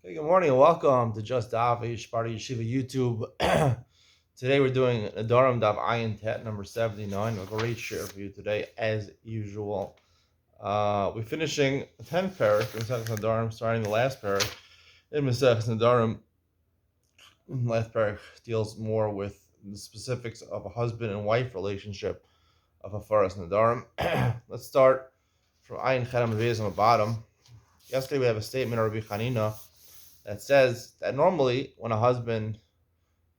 Okay, good morning and welcome to Just Daf It part of Yeshiva YouTube. Today we're doing Nedarim Daf Ayin Tet number 79. A great share for you today, as usual. We're finishing 10th parak in Mesechus Nedarim, starting the last parak in Mesechus Nedarim. Last parak deals more with the specifics of a husband and wife relationship of Hafaras Nedarim. Let's start from Ayin Chedam Beis on the bottom. Yesterday we have a statement of Rabbi Chanina that says that normally when a husband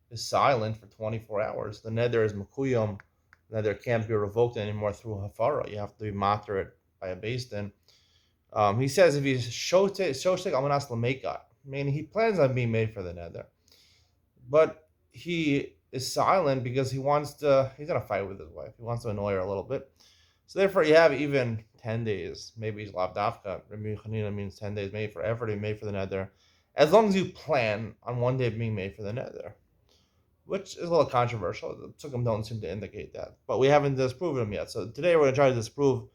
is silent for 24 hours, the neder is makuyam. The neder can't be revoked anymore through hafara. You have to be matter it by a beis din. He says if he's shotek almanas lameka, meaning he plans on being made for the neder, but he is silent because he's gonna fight with his wife. He wants to annoy her a little bit. So therefore, you have even 10 days. Maybe he's lavdafka. Rabbi Chanina means 10 days, made for effort, made for the neder. As long as you plan on one day being made for the neder, which is a little controversial. The Sukkim don't seem to indicate that, but we haven't disproven them yet. So today we're going to try to disprove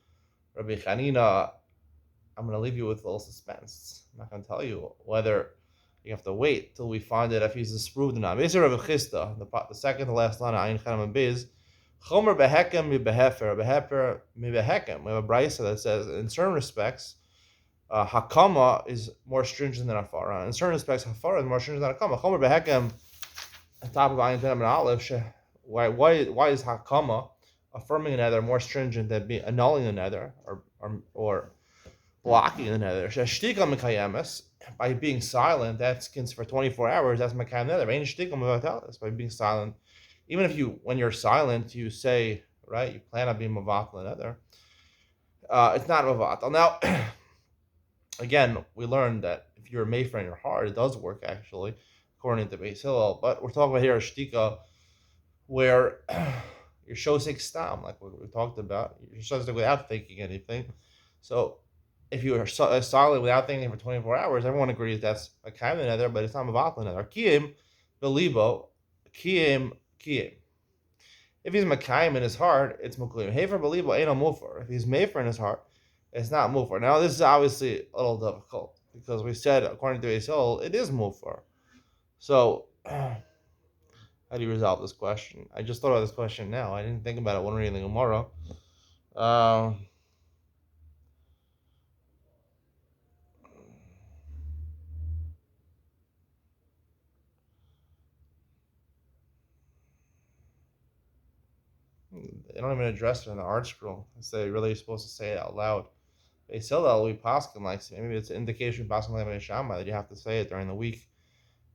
Rabbi Chanina. I'm going to leave you with a little suspense. I'm not going to tell you whether you have to wait till we find out if he's disproved or not. Basically, Rabbi Chisda, the second to last line of Ayin Chanam and Biz, Chomer behekem mi behefer, behefer mi behekem. We have a brisa that says, in certain respects, hakama is more stringent than hafara. In certain respects, hafara is more stringent than hakama. Chomer behekem, on top of Ayin Tenem and Aleph, why is hakama, affirming a nether, more stringent than annulling the nether or blocking the nether? Shashtika mekayemes, by being silent, that's for 24 hours. That's mekayem nether. Ain't shtika mevatalis, by being silent. Even if when you're silent, you say, right, you plan on being mavat the nether. It's not mavat. Now, again, we learned that if you're a mayfair in your heart, it does work actually, according to Beis Hillel. But we're talking about here a shtika where you're shosek stam, like we talked about. You're shosek without thinking anything. So if you are silent without thinking for 24 hours, everyone agrees that's a kaim nether, but it's not mavat nether. Kiyim belibo, kiyim. If he's mekayim in his heart, it's muklim. Hefer belibo ain't a mufer. If he's mefer in his heart, it's not mufer. Now this is obviously a little difficult because we said according to Beis Hillel it is mufer. So how do you resolve this question? I just thought about this question now. I didn't think about it when reading the Gemara. They don't even address it in the art scroll. It's they really supposed to say it out loud. They sell that we paskin like maybe it's an indication paskin like Shammai that you have to say it during the week,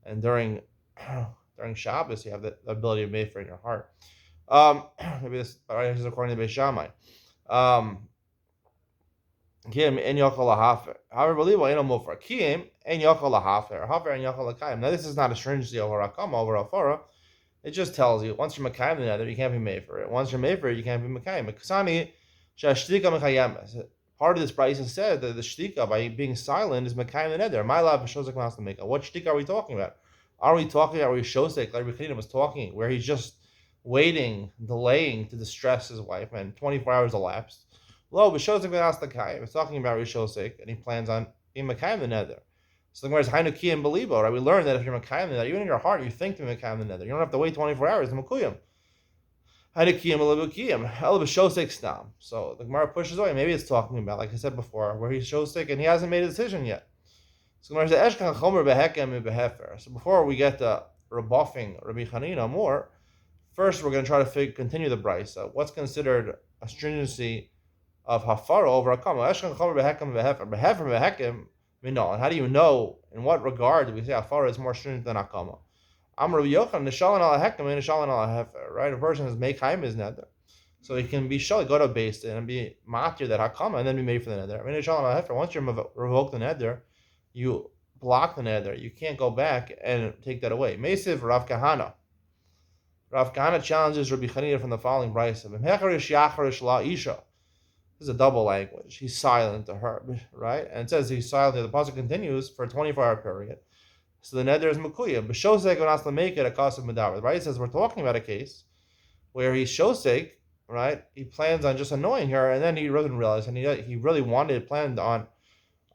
and during Shabbos you have the ability to make for in your heart. Maybe this is according to Beis Shammai. Kim en yochal lahafer. However, believe what eno mufar. Kim en yochal lahafer. Hafer en yochal lakayim. Now this is not a stringency over hakama over afara. It just tells you once you're makayim the nether, you can't be made for it. Once you're made for it, you can't be makayim. Kasani shashtika mekayemes. Part of this brisa said that the shtika by being silent is makayim the nether. My love shosek mas to make. What shtika are we talking about? Are we talking about shosek like Rabbi was talking, where he's just waiting, delaying to distress his wife, and 24 hours elapsed? Lo, b'shosek v'nas l'kayim. It's talking about Rishosek, and he plans on being Makayim the nether. So the Gemara is Hainuki and Belibo, right? We learned that if you're Makayim the nether, even in your heart, you think to be Makayim the nether. You don't have to wait 24 hours to Makuyim. Hainuki and Belibukiyim. El b'shosek stam. So the Gemara pushes away. Maybe it's talking about, like I said before, where he's Shosek and he hasn't made a decision yet. So the Gemara says Eshkan Chomer behekem behefer. So before we get to rebuffing Rabbi Chanina more, first we're going to try to continue the brisa. What's considered a stringency of hafara over hakama? Eshkan chomer behekem behefer. Behefer behekem minol. And how do you know in what regard do we say hafara is more stringent than hakama? Amar Rabbi Yochanan nishalan ala hekem and nishalan ala hefer. Right, a person is make haim is nether, so he can be shal go to beis din and be matir that hakama and then be made for the nether. I mean nishalan ala hefer. Once you revoke the nether, you block the nether. You can't go back and take that away. Meisiv Rav Kahana. Rav Kahana challenges Rabbi Chanina from the following brisa: B'mecharish yacharish la isha. This is a double language. He's silent to her, right? And it says he's silent. The pasuk continues for a 24-hour period. So the nether is makuya. B'shosek v'nas lameka a kasav medavar. Right? It says we're talking about a case where he's shosek, right? He plans on just annoying her, and then he doesn't realize, and he really planned on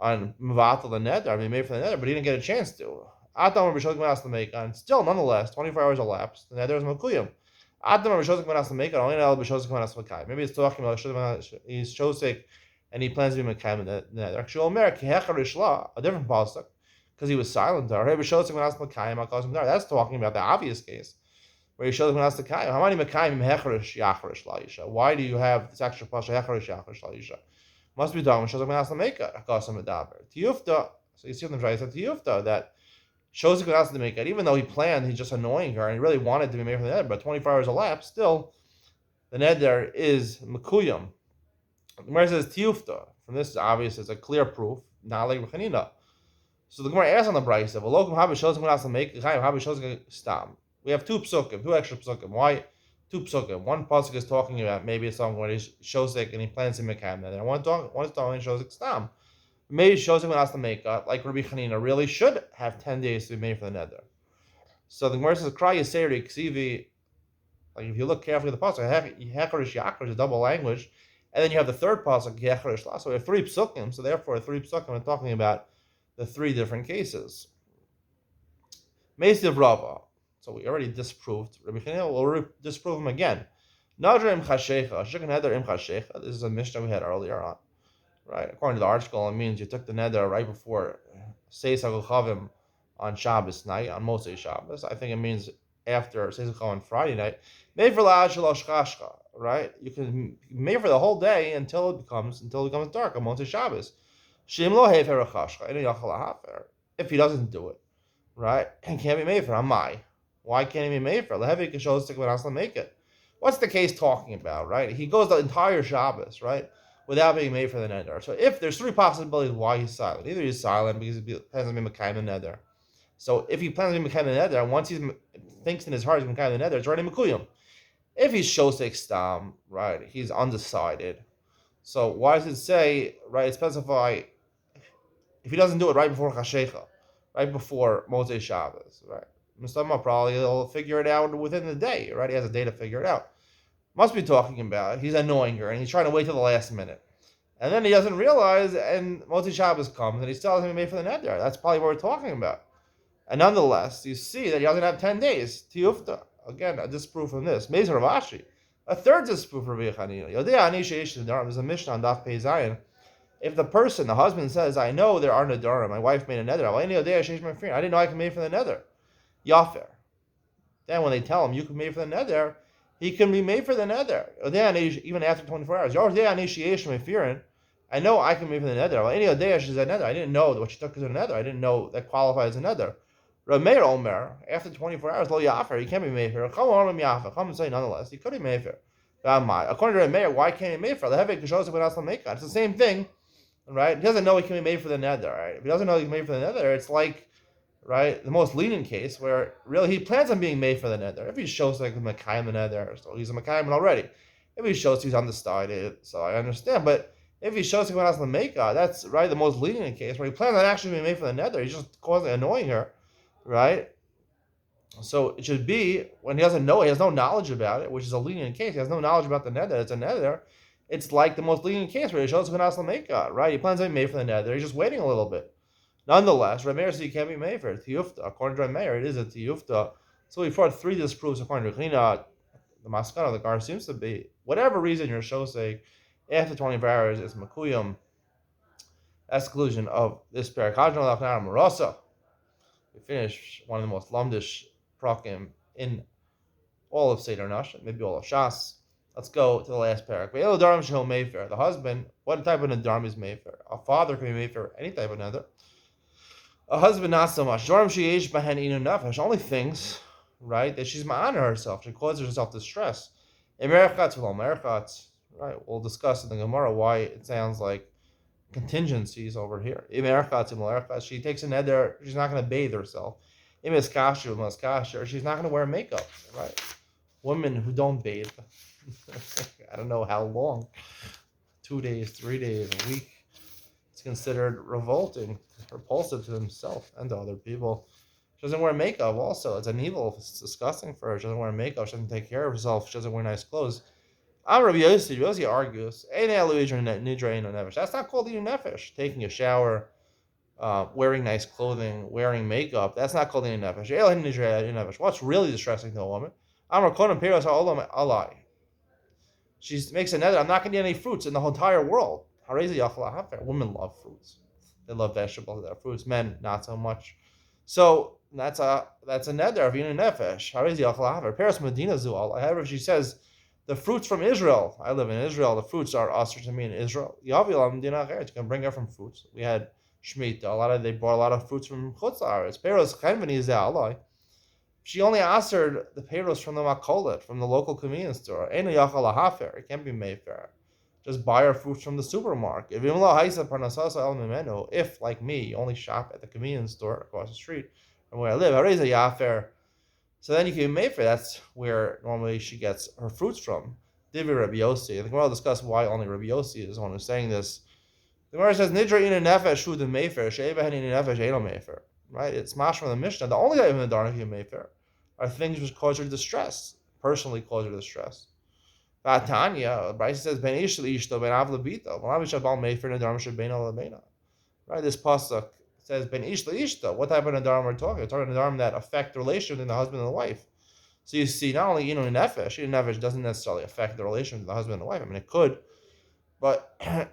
on Mavatal the Neder. I mean, made for the Neder, but he didn't get a chance to. Atam Rishos Gmanas to make on. Still, nonetheless, 24 hours elapsed. The Neder is Makuyim. Atam Rishos Gmanas to make on. Only now Rishos Gmanas Makai. Maybe it's talking about he's Shosek and he plans to be Makai in the Neder. Actually, Omer Kehechar Ishla, a different pasuk, because he was silent. That's talking about the obvious case where he shows him the Kayim. How many Makayim Hecharish Yacharish Laisha? Why do you have this extra pasuk Hecharish Yacharish Laisha? Must be done when shows him the Maker. Akasam Medaber. Tiyufta. So you see them try. He said Tiyufta that shows him the Maker. Even though he planned, he's just annoying her, and he really wanted to be made for the Neder. But 24 hours elapsed. Still, the Neder is Makuyam. The Gemara says Tiyufta. From this is obvious. It's a clear proof. Not like Rechanina. So the Gemara asks on the Brisa, we have two psukim, two extra psukim. Why two psukim? One pasuk is talking about maybe it's something where he shows it and he plans to make him, and one is talking shows it stam. Maybe shows him has to make like Rabbi Chanina really should have 10 days to be made for the neder. So the Gemara says, "Cry Yiseri Ksivi." Like if you look carefully at the pasuk, Hecharish Yacharish is double language, and then you have the third pasuk Hecharish La. So we have three psukim. So therefore, three psukim are talking about the three different cases. Meisiv Rava. So we already disproved Rabbi Chanina. We'll disprove him again. Nadra im chashecha. Shikhan neder im chashecha. This is a mishnah we had earlier on. Right? According to the article, it means you took the neder right before Seis HaGuchavim on Shabbos night, on Mosei Shabbos. I think it means after Seis HaGuchavim on Friday night. Made for la'ad shalosh chashcha. Right? You can make for the whole day until it becomes dark on Mosei Shabbos. Shim lo hefer chashcha. If he doesn't do it, right, and can't be made for, Amai. Why can't he be made for? Make it. What's the case talking about, right? He goes the entire Shabbos, right, without being made for the neder. So if there's three possibilities why he's silent. Either he's silent because he plans to be Mekayim the neder. So if he plans to be Mekayim the neder, and once he thinks in his heart he's Mekayim the neder, it's already Mekuyim. If he's Shosek Stam, right, he's undecided. So why does it say, right, specify if he doesn't do it right before Chashecha, right before Mosei Shabbos, right? Mustama probably he'll figure it out within the day, right? He has a day to figure it out. Must be talking about he's annoying her and he's trying to wait till the last minute. And then he doesn't realize and Mosei Shabbos comes and he still hasn't been made for the neder. That's probably what we're talking about. And nonetheless, you see that he doesn't have 10 days. Tiyufta. Again, a disproof from this. Mezer Ravashi. A third disproof for Rabbi Chanina. There's a Mishnah on Daf Pei Zayin. If the person, the husband says, I know there are nedarim, my wife made a neder, I didn't know I could make for the neder. Yafer. Then when they tell him you can make for the neder, he can be made for the neder. Even after 24 hours. I know I can make for the neder. I didn't know what she took as a neder. I didn't know that qualifies as a neder. Rameir Omer, after 24 hours, lo yafer, he can't be made for. Come and say nonetheless, he could be made for. According to Rameir, why can't he be made for? It's the same thing. Right? He doesn't know he can be made for the neder, right? If he doesn't know he can be made for the neder, it's like, right, the most lenient case where really he plans on being made for the neder. If he shows like a Makayim the neder, so he's a Makayim already. If he shows he's undecided, so I understand. But if he shows someone else the Makah, that's right the most lenient case where he plans on actually being made for the neder. He's just causing annoying her, right? So it should be when he doesn't know, he has no knowledge about it, which is a lenient case. He has no knowledge about the neder. It's a neder. It's like the most lenient case where he shows Ganas Lameka, right? He plans on being made for the neder. He's just waiting a little bit. Nonetheless, Rameir says he can't be made for it. Tiyufta. According to Rameir, it is a tiyufta. So we fought three disproofs according to Chanina. The maskana of the Gar seems to be, whatever reason your shosek after 24 hours is makuyum. Exclusion of this parak. Marasa. We finish one of the most lumdish prakim in all of Seder Nash, maybe all of Shas. Let's go to the last parak. The husband, what type of nedarim is made for? A father can be made for any type of neder. A husband, not so much. Only things, right, that she's ma'ana herself. She causes herself distress. Right, we'll discuss in the Gemara why it sounds like contingencies over here. She takes a neder, she's not going to bathe herself. She's not going to wear makeup, right? Women who don't bathe. I don't know how long, 2 days, 3 days, a week. It's considered revolting, repulsive to himself and to other people. She doesn't wear makeup also. It's an evil. It's disgusting for her. She doesn't wear makeup. She doesn't take care of herself. She doesn't wear nice clothes. I'm Rabbi Yossi. Rabbi Yossi argues, that's not called eating nefesh. Taking a shower, wearing nice clothing, wearing makeup, that's not called eating nefesh. What's really distressing to a woman? Amar Konan Piros Ha'olam Alai. She makes a nether. I'm not going to eat any fruits in the whole entire world. Women love fruits. They love vegetables. They love fruits. Men, not so much. So that's a nether of eating nefesh. Paris Medina Zual. However, she says the fruits from Israel. I live in Israel. The fruits are usher to me in Israel. You can bring her from fruits. We had Shemitah. They brought a lot of fruits from Chutz La'aretz. Paris Chenveni Zalai. She only answered the payros from the makolet, from the local convenience store. Ain't yachal hafer. It can't be mayfair. Just buy her fruits from the supermarket. If, like me, you only shop at the convenience store across the street from where I live, so then you can be mayfair. That's where normally she gets her fruits from. Divi Rabbi Yossi. The Gemara will discuss why only Rabbi Yossi is the one who's saying this. The Gemara says, Nidra ina nefesh hu de mayfair, she'evahen ina nefesh eno mayfair. Right? It's mash from the Mishnah. The only guy in the Darnah can mayfair are things which cause her distress, personally cause her distress. Tanya, Bryce says, Ben ish ishto, ben av lebito. Malavi mayfair nedarim shebena lebena. Right? This pasuk says, Ben ish ishto. What type of nedarim we're talking? We're talking nedarim that affect the relationship between the husband and the wife. So you see, not only nefesh doesn't necessarily affect the relationship between the husband and the wife. I mean, it could, but for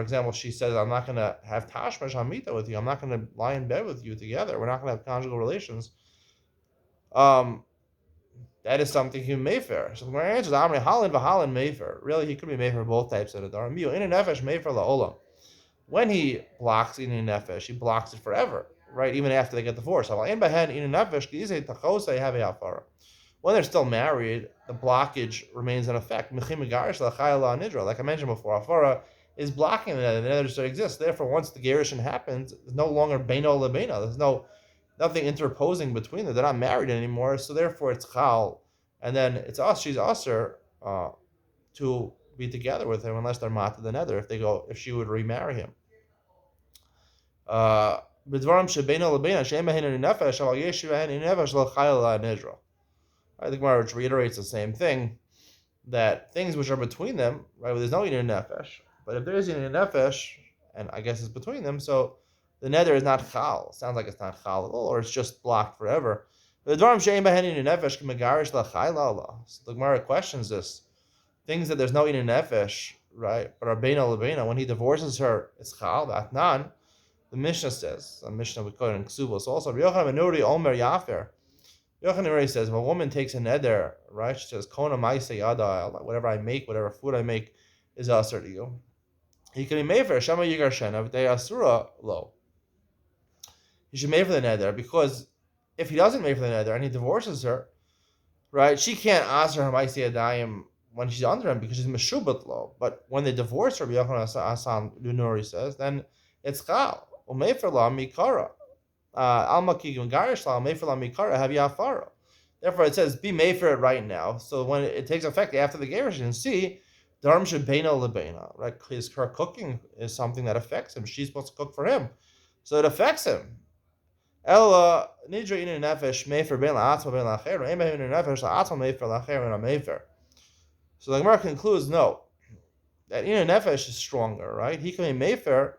example, she says, I'm not going to have tashmash hamita with you. I'm not going to lie in bed with you together. We're not going to have conjugal relations. That is something he mayfair. So my answer is Amri Halin v'Halin mayfair. Really, he could be mayfair both types of nedarim. In a nefesh mayfair la'olam. When he blocks in a nefesh, he blocks it forever, right? Even after they get divorced. When they're still married, the blockage remains in effect. Like I mentioned before, afara is blocking the nether still exists. Therefore, once the gerushin happens, there's no longer beino lebeino. There's nothing interposing between them. They're not married anymore, so therefore it's chal, and then it's us. She's usher to be together with him unless they're mat to the nether. If she would remarry him. B'dvarim shebeino lebeino she'em behin in nefesh al yesh behin in nefesh lo chayil la nidra. I think Marich reiterates the same thing, that things which are between them, right? There's no in nefesh, but if there is in nefesh, and I guess it's between them, so the nether is not chal. Sounds like it's not chal at all, or it's just blocked forever. The Dvarim she'em behin in nefesh k'megarish la chayil la. So the Gemara questions this. Things that there's no in nefesh, right? But are beino lebeino. When he divorces her, it's chal. Atnan. The Mishnah says, the Mishnah we quote in Ksubos also. Yochanan Menuri Omer Yafer. Yochanan already says, if a woman takes a neder, right? She says, Kona Maise Yada, whatever I make, whatever food I make is asur to you. He can be mefer Shama Yigar Shena, they asura lo. He should make for the neder, because if he doesn't make for the neder and he divorces her, right? She can't ask her Maise Yadayim when she's under him because she's meshubat lo. But when they divorce her, Yochanan Asan Dunuri says, then it's chal. Umefer la mikara. Alma kigum garish la umefer la mikara have yafara. Therefore, it says be mefer right now. So when it takes effect after the garish, and see, darm shebeina lebeina. Right, her cooking is something that affects him. She's supposed to cook for him, so it affects him. Ella nidra inu nefesh mefer ben la'atzma ben la'acher. Ema inu nefesh la'atzma mefer la'acher and mefer. So the Gemara concludes, no, that inu nefesh is stronger. Right, he can be mefer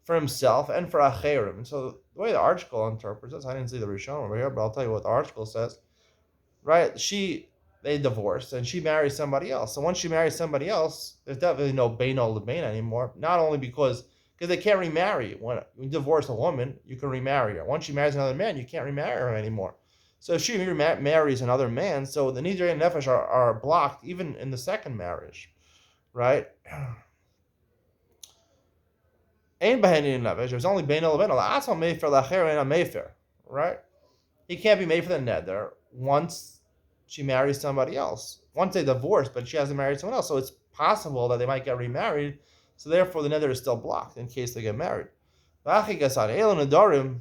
for himself and for acherim. So the way the article interprets this, I didn't see the Rishon over here, but I'll tell you what the article says. Right? They divorced and she marries somebody else. So once she marries somebody else, there's definitely no beino lebeina anymore. Not only because they can't remarry. When you divorce a woman, you can remarry her. Once she marries another man, you can't remarry her anymore. So if she marries another man, so the nidra and nefesh are blocked even in the second marriage. Right? Ain't behind nefesh. It's only beino lebeino. La'atzma mefer la'acher and a mefer. Right? He can't be made for the nether once she marries somebody else. Once they divorce, but she hasn't married someone else, so it's possible that they might get remarried. So therefore, the nether is still blocked in case they get married. Our Mishnah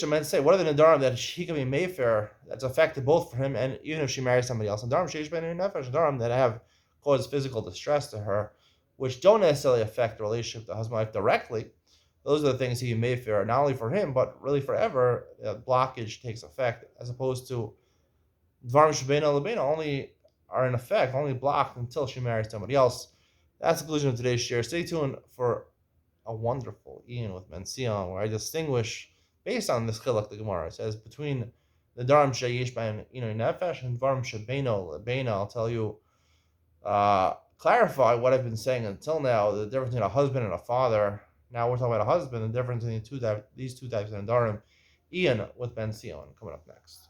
meant to say, what are the nedarim that he can be mayfair that's affected both for him and even if she marries somebody else? Nedarim that have caused physical distress to her, which don't necessarily affect the relationship to husband and wife directly. those are the things he may fear, not only for him, but really forever. Blockage takes effect, as opposed to Dvarim Shabbeinu Lebeinu only are in effect, only blocked until she marries somebody else. That's the conclusion of today's share. Stay tuned for a wonderful Ian with Ben Sion, where I distinguish, based on this chiluk the Gemara, it says between the Dharam Shayish Ben Nefesh and Dvarim Shabbeinu Lebeinu. I'll tell you, clarify what I've been saying until now, the difference between a husband and a father. Now we're talking about a husband, the difference between these two types of Dharam. Ian with Ben Sion coming up next.